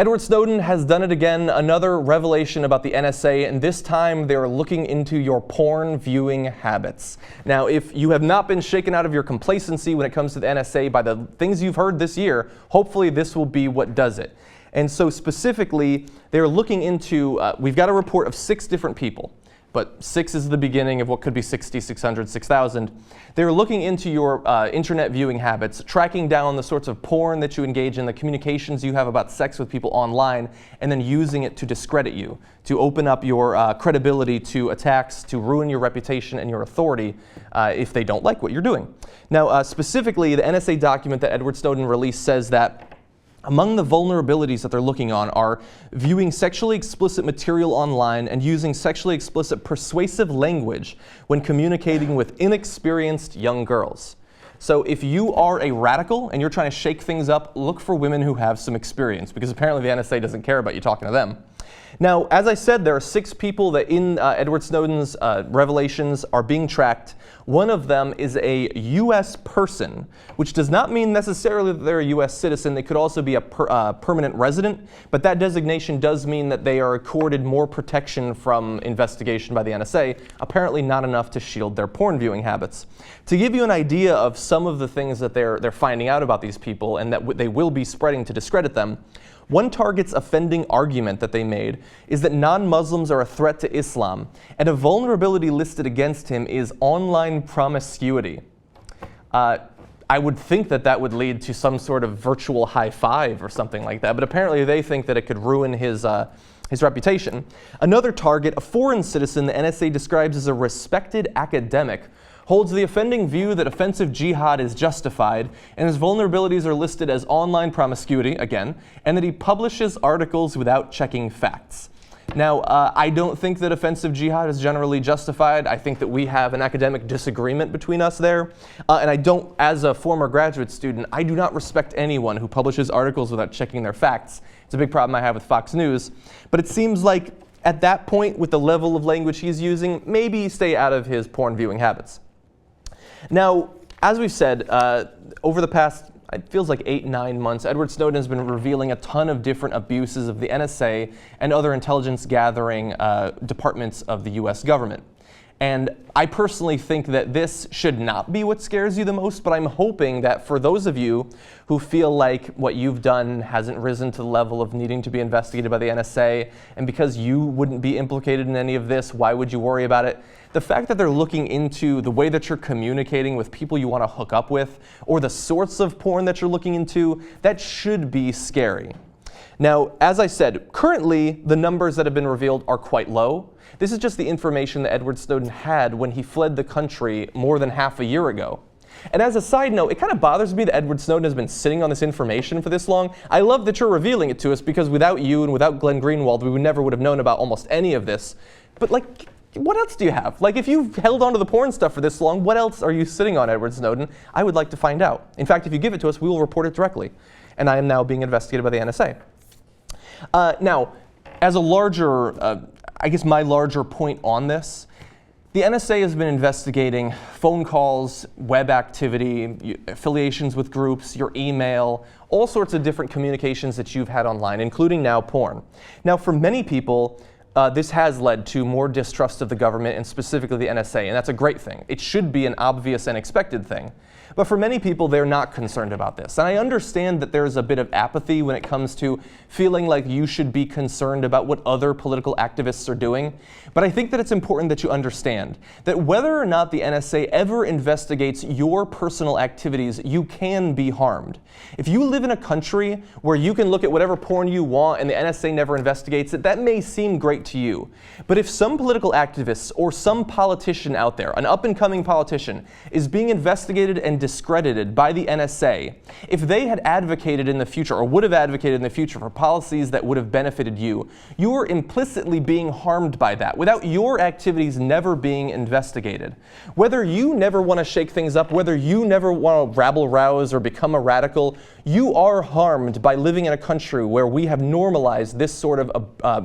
Edward Snowden has done it again, another revelation about the NSA, and this time they're looking into your porn viewing habits. Now, if you have not been shaken out of your complacency when it comes to the NSA by the things you've heard this year, hopefully this will be what does it. And so specifically, they're looking into, we've got a report of 6 different people. But 6 is the beginning of what could be 60, 600, 6,000. They're looking into your internet viewing habits, tracking down the sorts of porn that you engage in, the communications you have about sex with people online, and then using it to discredit you, to open up your credibility to attacks, to ruin your reputation and your authority if they don't like what you're doing. Now, specifically, the NSA document that Edward Snowden released says that among the vulnerabilities that they're looking on are viewing sexually explicit material online and using sexually explicit persuasive language when communicating with inexperienced young girls. So if you are a radical and you're trying to shake things up, look for women who have some experience, because apparently the NSA doesn't care about you talking to them. Now, as I said, there are 6 people that in Edward Snowden's revelations are being tracked. One of them is a U.S. person, which does not mean necessarily that they're a U.S. citizen. They could also be a permanent resident, but that designation does mean that they are accorded more protection from investigation by the NSA, apparently not enough to shield their porn viewing habits. To give you an idea of some of the things that they're finding out about these people and that they will be spreading to discredit them, one target's offending argument that they made is that non-Muslims are a threat to Islam, and a vulnerability listed against him is online promiscuity. I would think that that would lead to some sort of virtual high five or something like that, but apparently they think that it could ruin his reputation. Another target, a foreign citizen the NSA describes as a respected academic, holds the offending view that offensive jihad is justified, and his vulnerabilities are listed as online promiscuity, again, and that he publishes articles without checking facts. Now, I don't think that offensive jihad is generally justified. I think that we have an academic disagreement between us there. And I don't, as a former graduate student, I do not respect anyone who publishes articles without checking their facts. It's a big problem I have with Fox News. But it seems like at that point, with the level of language he's using, maybe stay out of his porn viewing habits. Now, as we've said, over the past, it feels like 8-9 months, Edward Snowden has been revealing a ton of different abuses of the NSA and other intelligence gathering departments of the US government. And I personally think that this should not be what scares you the most, but I'm hoping that for those of you who feel like what you've done hasn't risen to the level of needing to be investigated by the NSA, and because you wouldn't be implicated in any of this, why would you worry about it? The fact that they're looking into the way that you're communicating with people you want to hook up with, or the sorts of porn that you're looking into, that should be scary. Now, as I said, currently the numbers that have been revealed are quite low. This is just the information that Edward Snowden had when he fled the country more than half a year ago. And as a side note, it kind of bothers me that Edward Snowden has been sitting on this information for this long. I love that you're revealing it to us, because without you and without Glenn Greenwald, we never would have known about almost any of this. But like, what else do you have? Like, if you've held on to the porn stuff for this long, what else are you sitting on, Edward Snowden? I would like to find out. In fact, if you give it to us, we will report it directly. And I am now being investigated by the NSA. Now, as a larger, I guess my larger point on this, the NSA has been investigating phone calls, web activity, affiliations with groups, your email, all sorts of different communications that you've had online, including now porn. Now, for many people, this has led to more distrust of the government and specifically the NSA, and that's a great thing. It should be an obvious and expected thing. But for many people, they're not concerned about this. And I understand that there's a bit of apathy when it comes to feeling like you should be concerned about what other political activists are doing. But I think that it's important that you understand that whether or not the NSA ever investigates your personal activities, you can be harmed. If you live in a country where you can look at whatever porn you want and the NSA never investigates it, that may seem great to you. But if some political activists or some politician out there, an up-and-coming politician, is being investigated and discredited by the NSA, if they had advocated in the future or would have advocated in the future for policies that would have benefited you, you are implicitly being harmed by that without your activities never being investigated. Whether you never want to shake things up, whether you never want to rabble-rouse or become a radical, you are harmed by living in a country where we have normalized this sort of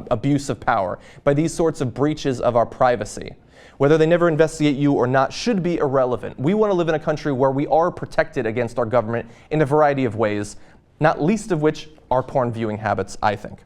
abuse of power, by these sorts of breaches of our privacy. Whether they never investigate you or not should be irrelevant. We want to live in a country where we are protected against our government in a variety of ways, not least of which our porn viewing habits, I think.